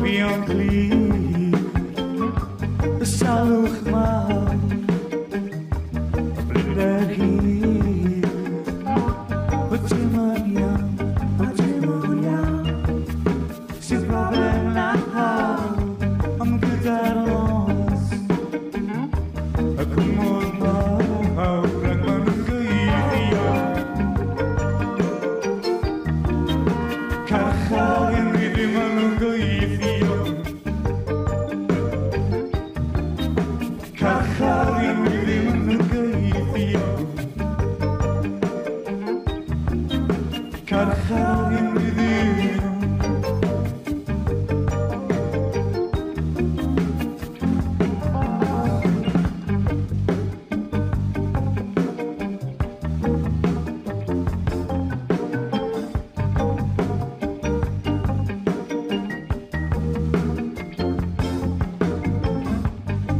bien clear, saluch mal, blinder hier, Otimania, sin problem la hau, am gedaros, akumul mau, ragman geidia, karchal in ridiman geidia, karchal in ridiman geidia, karchal in ridiman.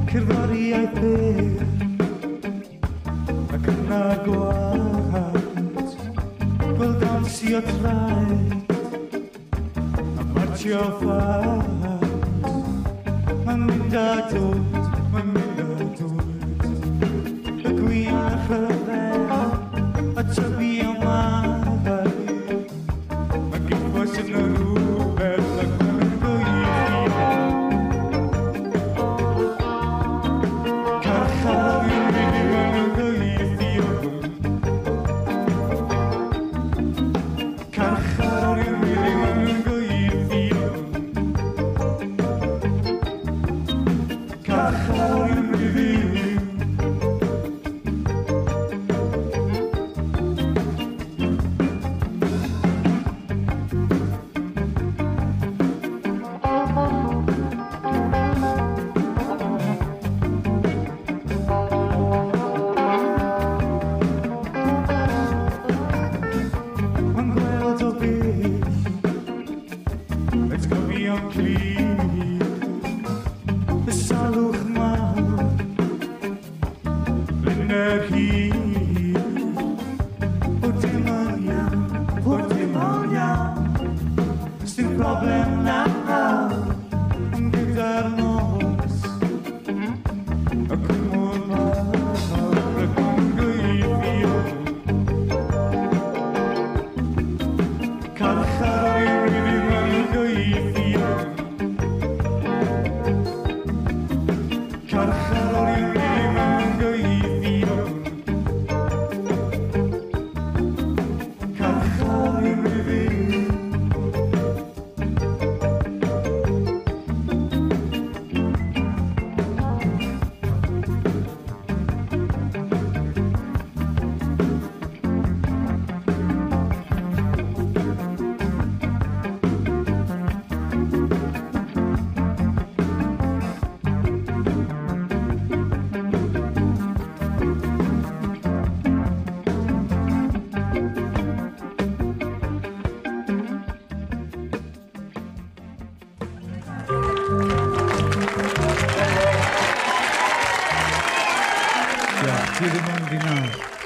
Cerddoriaeth byr ac yna gwaed gweld ansio traed a martio ffad Mae'n mynd a dod, mae'n mynd a dod y gwyn a rhyfel a tyfu o maddau a gyffos yn y rhywbeth ac mae'n gweithio Carchal yn mynd yn gweithio Carchal yn mynd yn gweithio Carchal yn mynd Mae'n gweld o bell, let's go beyond clear, y salwch mawr, blinder hir, o dim yn iawn, sy'n problem na hawr, yn gyda'r nos, y cwmwl mawr, y cwmgweithio. Carchal yn rydym yn gweithio Carchal yn rydym yn gweithio Carchal yn rydym Ja, 4 man final.